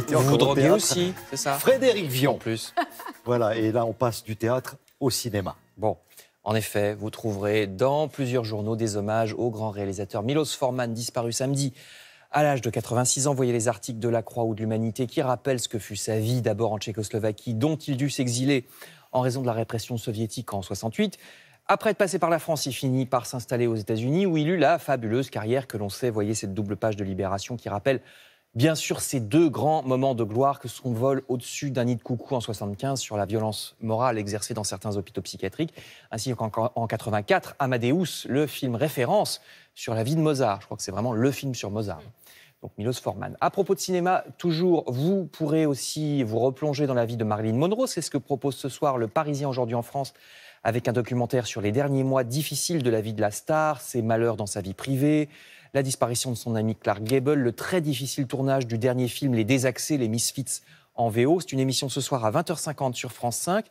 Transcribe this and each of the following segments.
Vous vous droguez aussi, c'est ça? Frédéric Vion. En plus. Voilà, et là, on passe du théâtre au cinéma. Bon, en effet, vous trouverez dans plusieurs journaux des hommages au grand réalisateur Milos Forman, disparu samedi à l'âge de 86 ans. Voyez les articles de La Croix ou de l'Humanité qui rappellent ce que fut sa vie, d'abord en Tchécoslovaquie, dont il dut s'exiler en raison de la répression soviétique en 68. Après être passé par la France, il finit par s'installer aux États-Unis, où il eut la fabuleuse carrière que l'on sait. Voyez cette double page de Libération qui rappelle bien sûr ces deux grands moments de gloire que son vol au-dessus d'un nid de coucou en 75 sur la violence morale exercée dans certains hôpitaux psychiatriques, ainsi qu'en 84, Amadeus, le film référence sur la vie de Mozart. Je crois que c'est vraiment le film sur Mozart. Donc Milos Forman. À propos de cinéma, toujours, vous pourrez aussi vous replonger dans la vie de Marilyn Monroe. C'est ce que propose ce soir Le Parisien aujourd'hui en France, avec un documentaire sur les derniers mois difficiles de la vie de la star, ses malheurs dans sa vie privée, la disparition de son ami Clark Gable, le très difficile tournage du dernier film Les Désaxés, les Misfits en VO. C'est une émission ce soir à 20h50 sur France 5.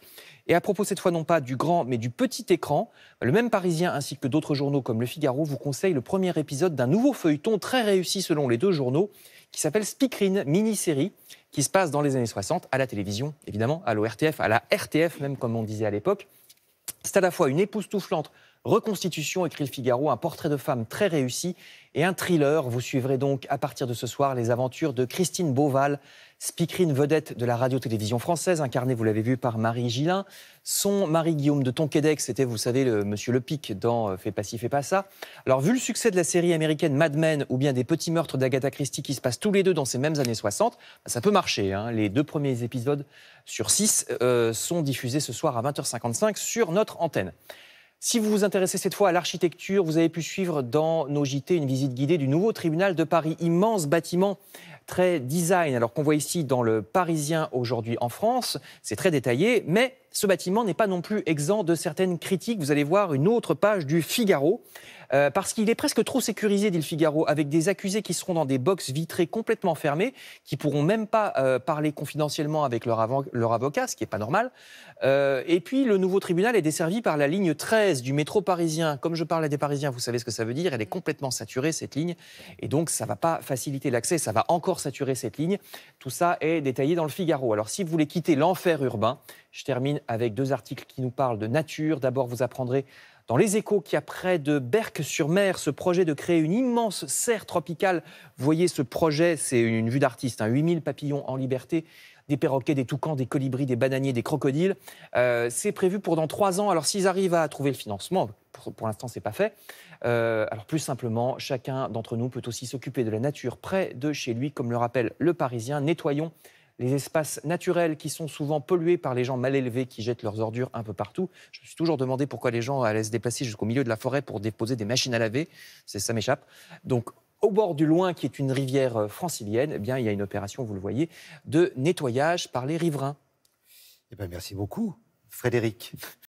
Et à propos cette fois non pas du grand mais du petit écran, le même Parisien ainsi que d'autres journaux comme Le Figaro vous conseillent le premier épisode d'un nouveau feuilleton très réussi selon les deux journaux qui s'appelle Speakerine, mini-série qui se passe dans les années 60 à la télévision, évidemment, à l'ORTF, à la RTF même comme on disait à l'époque. C'est à la fois une époustouflante reconstitution, écrit Le Figaro, un portrait de femme très réussi et un thriller. Vous suivrez donc à partir de ce soir les aventures de Christine Beauval, speakerine vedette de la radio-télévision française, incarnée, vous l'avez vu, par Marie Gillin. Son mari Guillaume de Tonquédec, c'était, vous savez, le monsieur Lepic dans Fais pas ci, fais pas ça. Alors, vu le succès de la série américaine Mad Men ou bien des petits meurtres d'Agatha Christie qui se passent tous les deux dans ces mêmes années 60, ça peut marcher. Hein. Les 2 premiers épisodes sur 6 sont diffusés ce soir à 20h55 sur notre antenne. Si vous vous intéressez cette fois à l'architecture, vous avez pu suivre dans nos JT une visite guidée du nouveau tribunal de Paris. Immense bâtiment, très design, alors qu'on voit ici dans le Parisien aujourd'hui en France. C'est très détaillé, mais ce bâtiment n'est pas non plus exempt de certaines critiques. Vous allez voir une autre page du Figaro, parce qu'il est presque trop sécurisé, dit le Figaro, avec des accusés qui seront dans des boxes vitrées complètement fermées, qui pourront même pas parler confidentiellement avec leur avocat, ce qui n'est pas normal. Et puis, le nouveau tribunal est desservi par la ligne 13 du métro parisien. Comme je parle à des Parisiens, vous savez ce que ça veut dire. Elle est complètement saturée, cette ligne. Et donc, ça ne va pas faciliter l'accès, ça va encore saturer cette ligne. Tout ça est détaillé dans le Figaro. Alors, si vous voulez quitter l'enfer urbain, je termine avec 2 articles qui nous parlent de nature. D'abord, vous apprendrez dans Les Échos qu'il y a près de Berck-sur-Mer ce projet de créer une immense serre tropicale. Vous voyez ce projet, c'est une vue d'artiste, 8000 papillons en liberté, des perroquets, des toucans, des colibris, des bananiers, des crocodiles. C'est prévu pour dans 3 ans. Alors s'ils arrivent à trouver le financement, pour l'instant c'est pas fait. Alors plus simplement, chacun d'entre nous peut aussi s'occuper de la nature près de chez lui, comme le rappelle le Parisien. Nettoyons les espaces naturels qui sont souvent pollués par les gens mal élevés qui jettent leurs ordures un peu partout. Je me suis toujours demandé pourquoi les gens allaient se déplacer jusqu'au milieu de la forêt pour déposer des machines à laver. Ça m'échappe. Donc, au bord du Loing, qui est une rivière francilienne, eh bien, il y a une opération, vous le voyez, de nettoyage par les riverains. Eh bien, merci beaucoup, Frédéric.